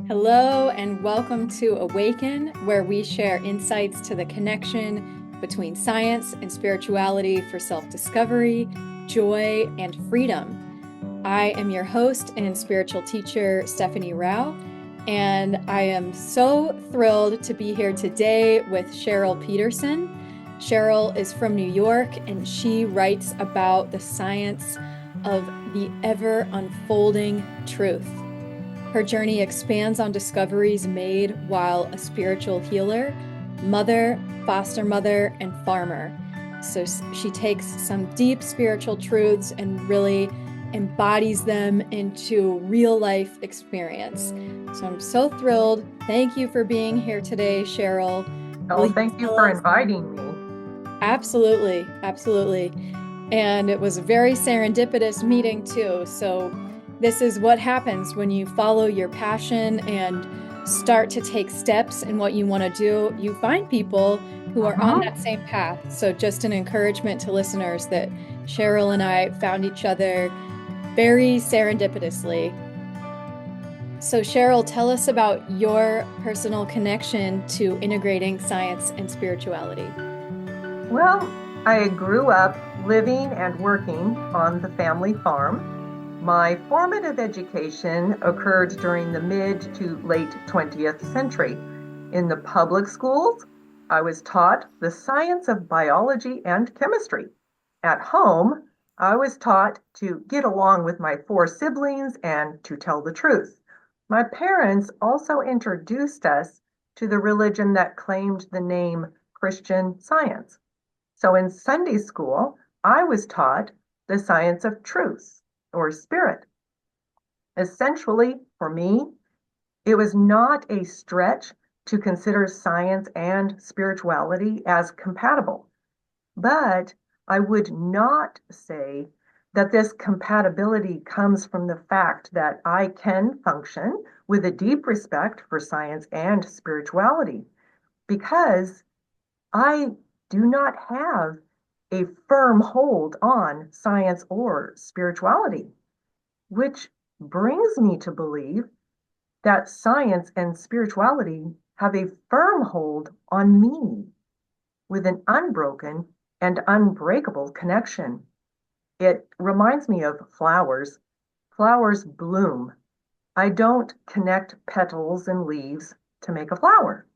Hello, and welcome to Awaken, where we share insights to the connection between science and spirituality for self-discovery, joy, and freedom. I am your host and spiritual teacher, Stephanie Rouch, and I am so thrilled to be here today with Cheryl Petersen. Cheryl is from New York, and she writes about the science of the ever unfolding truth. Her journey expands on discoveries made while a spiritual healer, mother, foster mother, and farmer. So she takes some deep spiritual truths and really embodies them into real life experience. So I'm so thrilled. Thank you for being here today, Cheryl. Oh, thank you for inviting me. Absolutely, absolutely. And it was a very serendipitous meeting too. So this is what happens when you follow your passion and start to take steps in what you want to do. You find people who are on that same path. So just an encouragement to listeners that Cheryl and I found each other very serendipitously. So Cheryl, tell us about your personal connection to integrating science and spirituality. Well, I grew up living and working on the family farm. My formative education occurred during the mid to late 20th century. In the public schools, I was taught the science of biology and chemistry. At home, I was taught to get along with my four siblings and to tell the truth. My parents also introduced us to the religion that claimed the name Christian Science. So in Sunday school, I was taught the science of truth or spirit. Essentially, for me, it was not a stretch to consider science and spirituality as compatible. But I would not say that this compatibility comes from the fact that I can function with a deep respect for science and spirituality, because I do not have a firm hold on science or spirituality, which brings me to believe that science and spirituality have a firm hold on me with an unbroken and unbreakable connection. It reminds me of flowers. Flowers bloom. I don't connect petals and leaves to make a flower.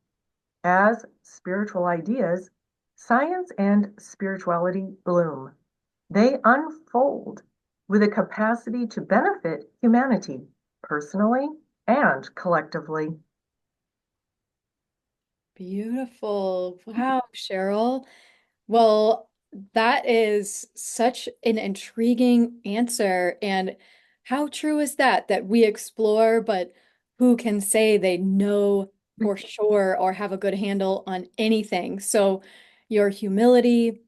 As spiritual ideas, science and spirituality bloom. They unfold with a capacity to benefit humanity personally and collectively. Beautiful. Wow, Cheryl. Well, that is such an intriguing answer. And how true is that, that we explore, but who can say they know for sure or have a good handle on anything? So your humility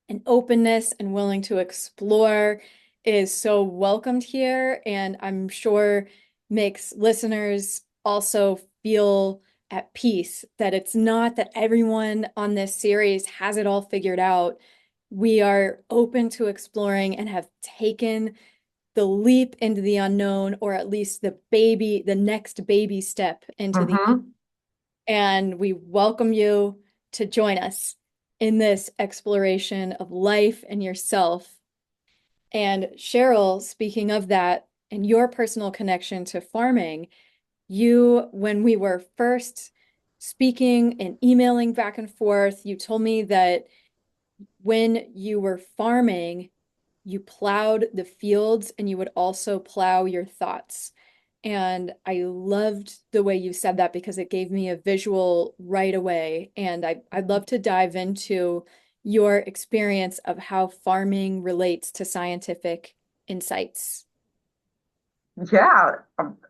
and openness and willing to explore is so welcomed here. And I'm sure makes listeners also feel at peace that it's not that everyone on this series has it all figured out. We are open to exploring and have taken the leap into the unknown, or at least the next baby step into the, Mm-hmm. and we welcome you to join us in this exploration of life and yourself. And Cheryl, speaking of that and your personal connection to farming, when we were first speaking and emailing back and forth, you told me that when you were farming, you plowed the fields and you would also plow your thoughts. And I loved the way you said that because it gave me a visual right away. And I'd love to dive into your experience of how farming relates to scientific insights. Yeah,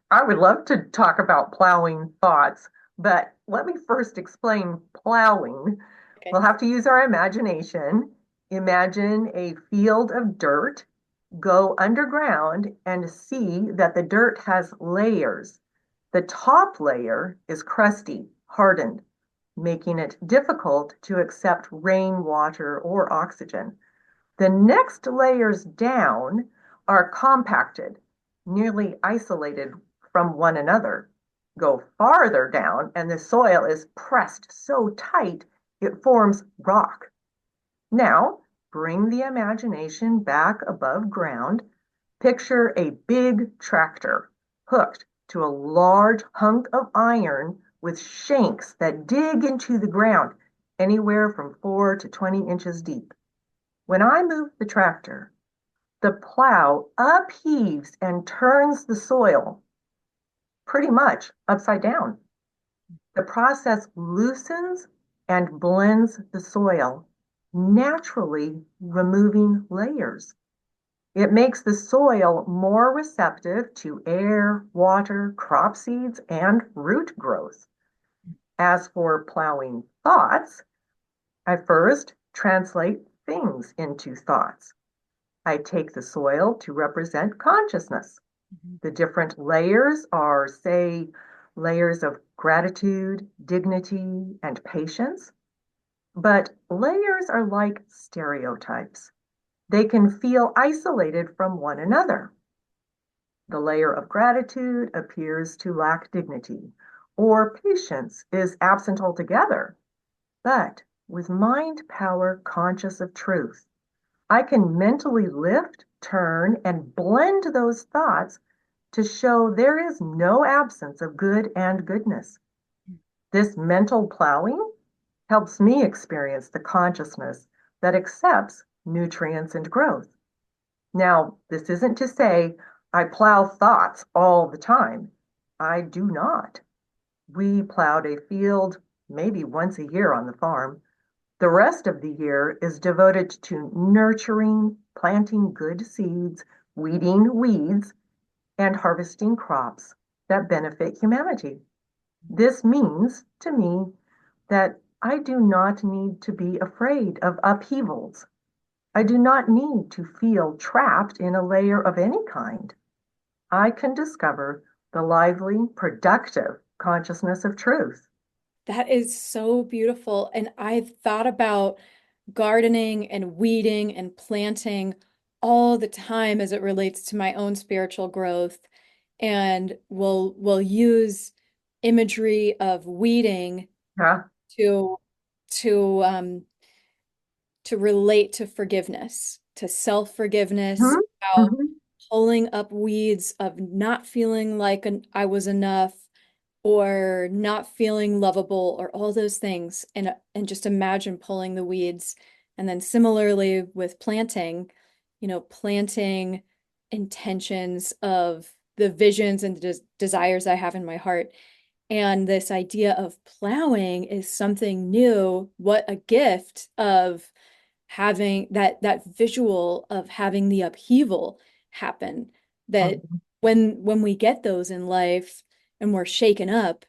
I would love to talk about plowing thoughts, but let me first explain plowing. Okay. We'll have to use our imagination. Imagine a field of dirt, go underground and see that the dirt has layers. The top layer is crusty, hardened, making it difficult to accept rainwater or oxygen. The next layers down are compacted, nearly isolated from one another. go farther down and the soil is pressed so tight it forms rock. Now, bring the imagination back above ground. Picture a big tractor hooked to a large hunk of iron with shanks that dig into the ground anywhere from 4 to 20 inches deep. When I move the tractor, the plow upheaves and turns the soil pretty much upside down. The process loosens and blends the soil, naturally removing layers. It makes the soil more receptive to air, water, crop seeds, and root growth. As for plowing thoughts, I first translate things into thoughts. I take the soil to represent consciousness. The different layers are, say, layers of gratitude, dignity, and patience. But layers are like stereotypes. They can feel isolated from one another. The layer of gratitude appears to lack dignity, or patience is absent altogether. But with mind power conscious of truth, I can mentally lift, turn, and blend those thoughts to show there is no absence of good and goodness. This mental plowing helps me experience the consciousness that accepts nutrients and growth. Now, this isn't to say I plow thoughts all the time. I do not. We plowed a field maybe once a year on the farm. The rest of the year is devoted to nurturing, planting good seeds, weeding weeds, and harvesting crops that benefit humanity. This means to me that I do not need to be afraid of upheavals. I do not need to feel trapped in a layer of any kind. I can discover the lively, productive consciousness of truth. That is so beautiful. And I've thought about gardening and weeding and planting all the time as it relates to my own spiritual growth. And we'll use imagery of weeding Yeah. to to um to relate to forgiveness, to self-forgiveness, Mhm. about Mhm. pulling up weeds of not feeling like I was enough or not feeling lovable or all those things, and just imagine pulling the weeds. And then similarly with planting, planting intentions of the visions and desires I have in my heart. And this idea of plowing is something new. What a gift of having that visual of having the upheaval happen, that Mhm. when we get those in life and we're shaken up,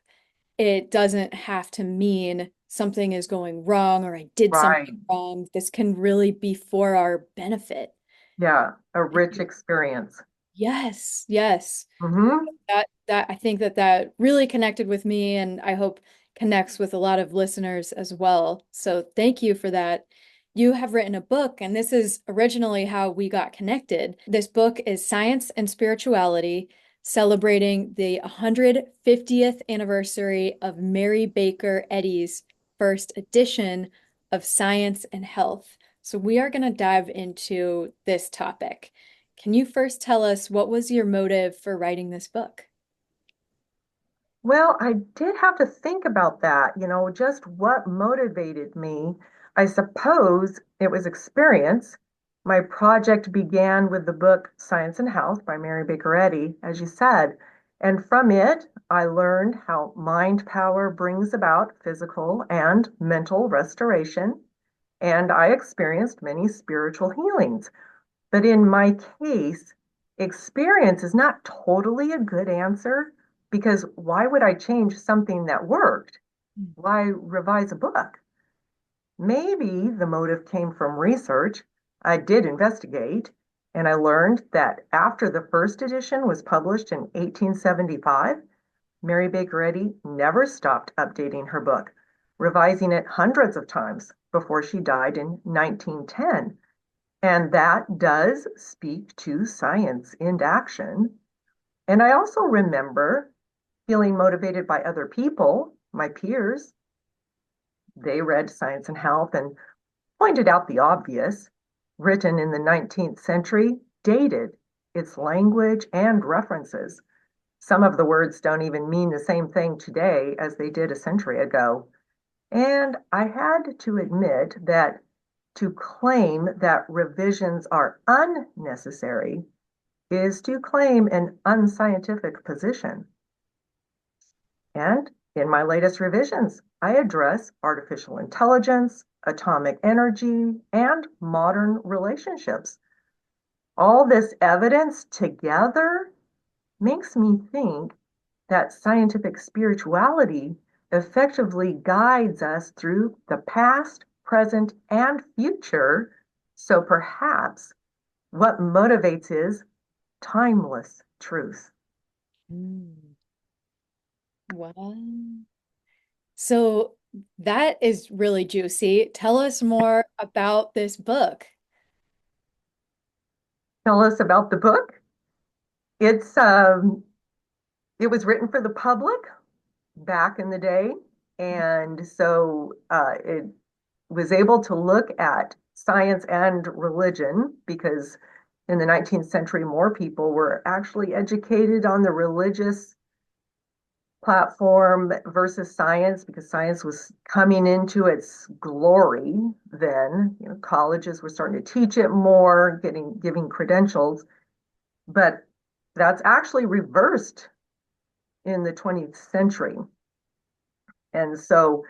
it doesn't have to mean something is going wrong or I did Right. something wrong. This can really be for our benefit. Yeah. A rich experience. Yes, yes. Hmm. That I think that really connected with me, and I hope connects with a lot of listeners as well. So thank you for that. You have written a book, and this is originally how we got connected. This book is Science and Spirituality, celebrating the 150th anniversary of Mary Baker Eddy's first edition of Science and Health. So we are going to dive into this topic. Can you first tell us what was your motive for writing this book? Well, I did have to think about that, just what motivated me. I suppose it was experience. My project began with the book Science and Health by Mary Baker Eddy, as you said. And from it, I learned how mind power brings about physical and mental restoration. And I experienced many spiritual healings. But in my case, experience is not totally a good answer because why would I change something that worked? Why revise a book? Maybe the motive came from research. I did investigate, and I learned that after the first edition was published in 1875, Mary Baker Eddy never stopped updating her book, revising it hundreds of times before she died in 1910. And that does speak to science in action. And I also remember feeling motivated by other people, my peers. They read Science and Health and pointed out the obvious, written in the 19th century, dated its language and references. Some of the words don't even mean the same thing today as they did a century ago. And I had to admit that to claim that revisions are unnecessary is to claim an unscientific position. And in my latest revisions, I address artificial intelligence, atomic energy, and modern relationships. All this evidence together makes me think that scientific spirituality effectively guides us through the past, present, and future. So perhaps what motivates is timeless truth. Mm. Wow. So that is really juicy. Tell us more about this book. Tell us about the book. It's it was written for the public back in the day, and so it was able to look at science and religion because in the 19th century, more people were actually educated on the religious platform versus science because science was coming into its glory then. You know, colleges were starting to teach it more, giving credentials, but that's actually reversed in the 20th century. And so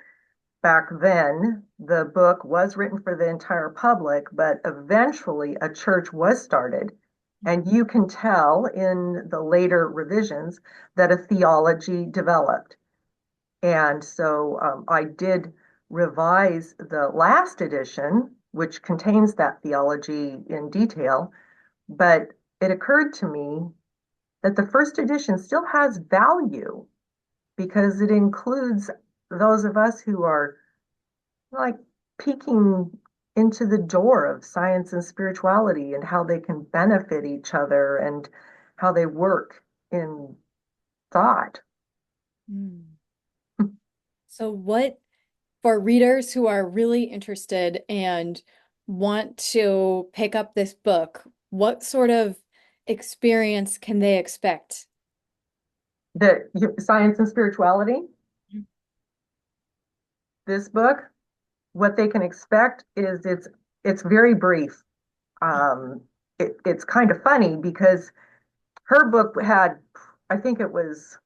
back then, the book was written for the entire public, but eventually a church was started. And you can tell in the later revisions that a theology developed. And so I did revise the last edition, which contains that theology in detail. But it occurred to me that the first edition still has value because it includes those of us who are like peeking into the door of science and spirituality and how they can benefit each other and how they work in thought. Mm. So what, for readers who are really interested and want to pick up this book, what sort of experience can they expect? The science and spirituality, this book, what they can expect is it's very brief. It's kind of funny because her book had, I think it was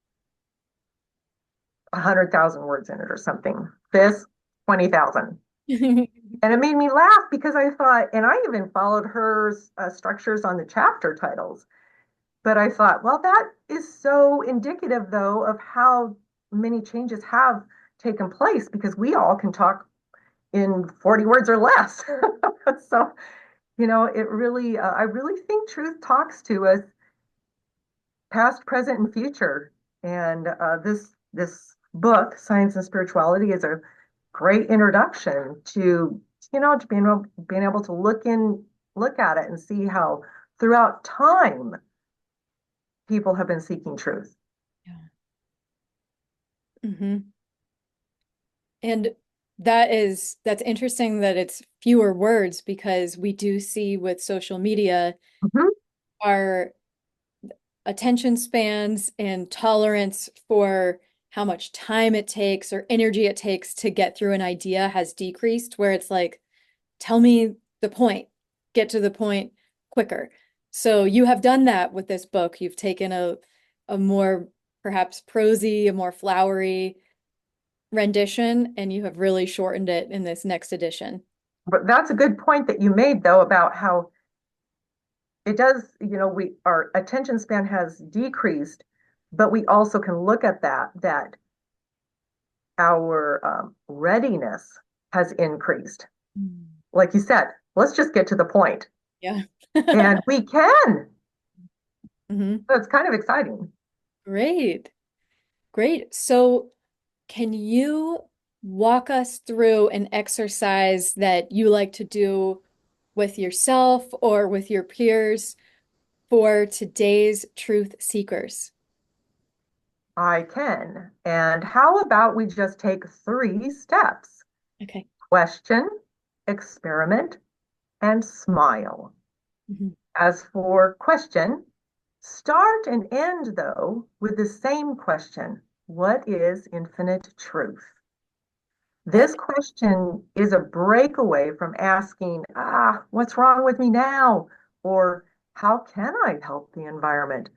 100,000 words in it or something. This 20,000. And it made me laugh because I thought, and I even followed her structures on the chapter titles. But I thought, well, that is so indicative, though, of how many changes have taken place because we all can talk in 40 words or less. So, you know, it really, I really think truth talks to us past, present, and future. And this book, Science and Spirituality, is a great introduction to, you know, to being able to look at it and see how throughout time people have been seeking truth. Yeah. Hmm. And that's interesting that it's fewer words because we do see with social media Mhm. our attention spans and tolerance for how much time it takes or energy it takes to get through an idea has decreased, where it's like, tell me the point, get to the point quicker. So you have done that with this book. You've taken a more perhaps prosy, a more flowery rendition, and you have really shortened it in this next edition. But that's a good point that you made, though, about how it does, you know, our attention span has decreased, but we also can look at that our readiness has increased. Mm. Like you said, let's just get to the point. Yeah. And we can. Hmm. So it's kind of exciting. Great. Great. So can you walk us through an exercise that you like to do with yourself or with your peers for today's truth seekers? I can. And how about we just take 3 steps? Okay. Question, experiment, and smile. Mhm. As for question, start and end, though, with the same question. What is infinite truth? This question is a breakaway from asking, what's wrong with me now? Or how can I help the environment?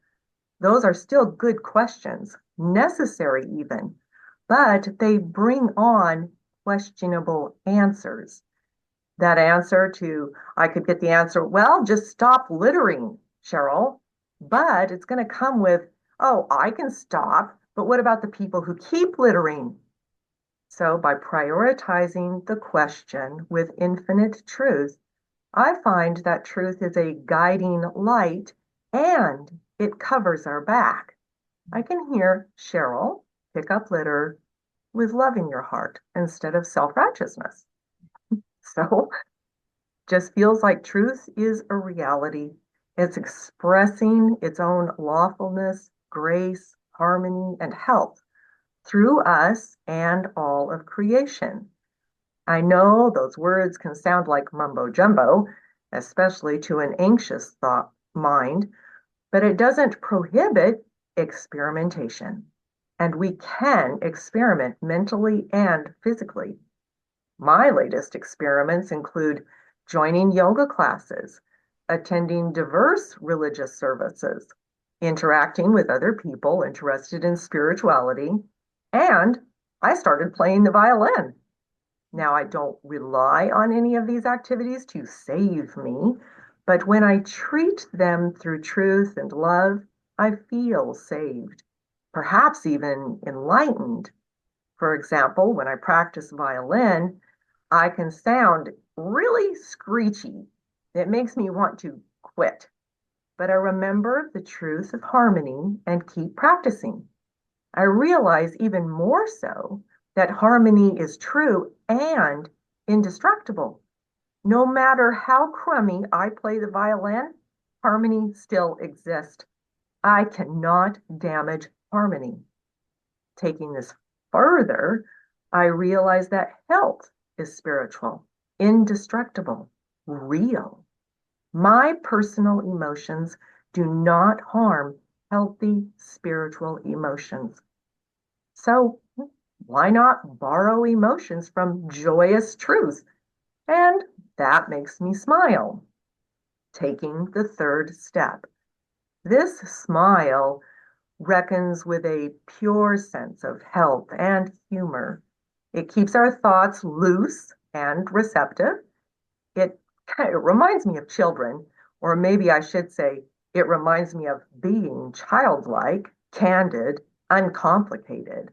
Those are still good questions, necessary even, but they bring on questionable answers. That answer to, I could get the answer, well, just stop littering, Cheryl. But it's going to come with, oh, I can stop, but what about the people who keep littering? So by prioritizing the question with infinite truth, I find that truth is a guiding light and it covers our back. I can hear Cheryl pick up litter with love in your heart instead of self-righteousness. So just feels like truth is a reality. It's expressing its own lawfulness, grace, harmony, and health through us and all of creation. I know those words can sound like mumbo jumbo, especially to an anxious thought mind, but it doesn't prohibit experimentation. And we can experiment mentally and physically. My latest experiments include joining yoga classes, attending diverse religious services, interacting with other people interested in spirituality, and I started playing the violin. Now, I don't rely on any of these activities to save me, but when I treat them through truth and love, I feel saved, perhaps even enlightened. For example, when I practice violin, I can sound really screechy. It makes me want to quit, but I remember the truth of harmony and keep practicing. I realize even more so that harmony is true and indestructible. No matter how crummy I play the violin, harmony still exists. I cannot damage harmony. Taking this further, I realize that health is spiritual, indestructible, real. My personal emotions do not harm healthy spiritual emotions. So why not borrow emotions from joyous truth? And that makes me smile. Taking the third step. This smile reckons with a pure sense of health and humor. It keeps our thoughts loose and receptive. It kind of reminds me of children, or maybe I should say, it reminds me of being childlike, candid, uncomplicated.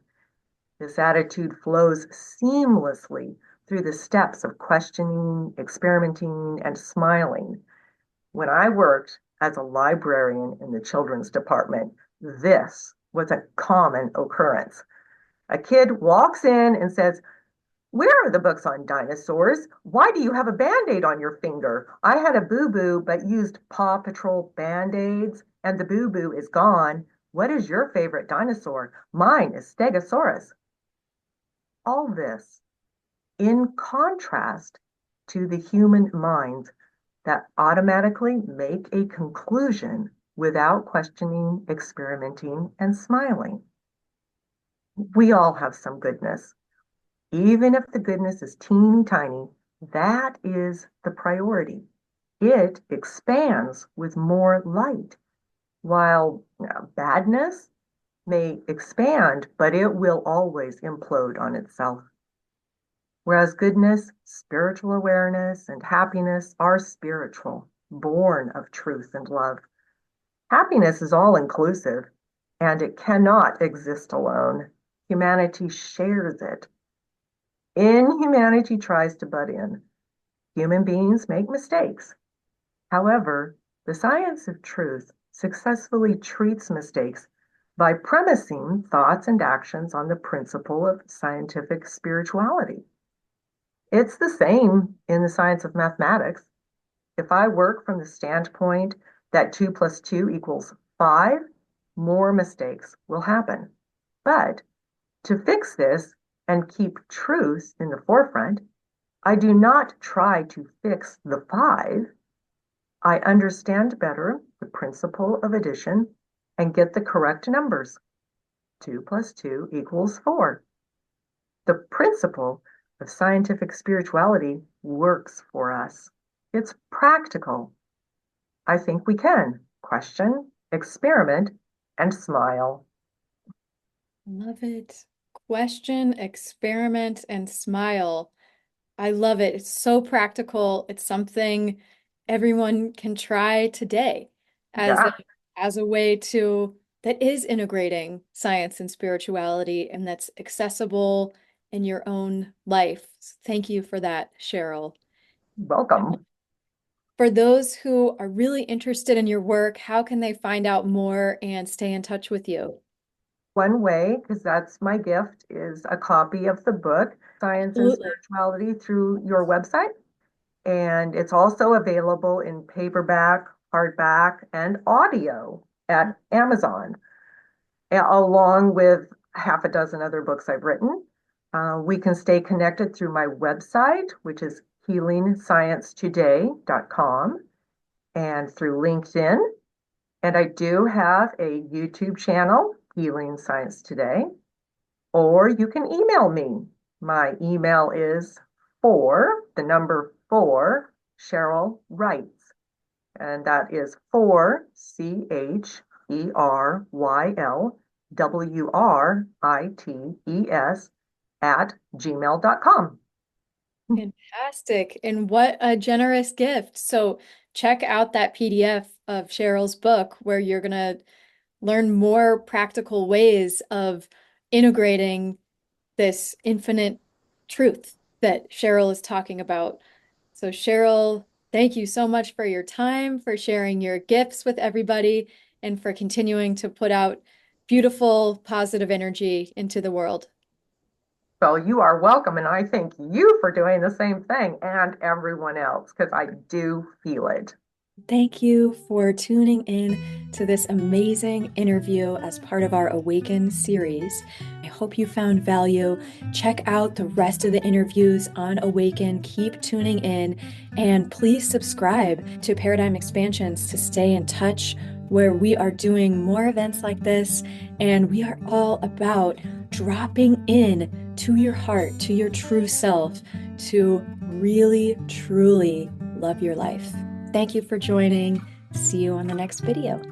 This attitude flows seamlessly through the steps of questioning, experimenting, and smiling. When I worked as a librarian in the children's department, this was a common occurrence. A kid walks in and says, where are the books on dinosaurs? Why do you have a band-aid on your finger? I had a boo-boo but used Paw Patrol band-aids and the boo-boo is gone. What is your favorite dinosaur? Mine is Stegosaurus. All this in contrast to the human mind that automatically make a conclusion without questioning, experimenting, and smiling. We all have some goodness. Even if the goodness is teeny tiny, that is the priority. It expands with more light, while badness may expand, but it will always implode on itself. Whereas goodness, spiritual awareness, and happiness are spiritual, born of truth and love. Happiness is all inclusive, and it cannot exist alone. Humanity shares it. Inhumanity tries to butt in. Human beings make mistakes. However, the science of truth successfully treats mistakes by premising thoughts and actions on the principle of scientific spirituality. It's the same in the science of mathematics. If I work from the standpoint that 2 plus 2 equals 5, more mistakes will happen. But to fix this and keep truth in the forefront, I do not try to fix the five. I understand better the principle of addition and get the correct numbers. 2 plus 2 equals 4. The principle of scientific spirituality works for us. It's practical. I think we can question, experiment, and smile. Love it. Question, experiment, and smile. I love it. It's so practical. It's something everyone can try today as Yeah, a way to that is integrating science and spirituality and that's accessible in your own life. Thank you for that, Cheryl. welcome. For those who are really interested in your work, how can they find out more and stay in touch with you? One way, because that's my gift, is a copy of the book, Science and Absolutely. Spirituality, through your website. And it's also available in paperback, hardback, and audio at Amazon, along with half a dozen other books I've written. We can stay connected through my website, which is healingsciencetoday.com, and through LinkedIn. And I do have a YouTube channel, Healing Science Today, or you can email me. My email is the number 4, Cheryl Wrights, and that is CHERYLWRITES at gmail.com. Fantastic. And what a generous gift. So check out that PDF of Cheryl's book where you're going to learn more practical ways of integrating this infinite truth that Cheryl is talking about. So, Cheryl, thank you so much for your time, for sharing your gifts with everybody, and for continuing to put out beautiful, positive energy into the world. So you are welcome, and I thank you for doing the same thing and everyone else because I do feel it. Thank you for tuning in to this amazing interview as part of our Awaken series. I hope you found value. Check out the rest of the interviews on Awaken. Keep tuning in and please subscribe to Paradigm Expansions to stay in touch, where we are doing more events like this. And we are all about dropping in to your heart, to your true self, to really, truly love your life. Thank you for joining. See you on the next video.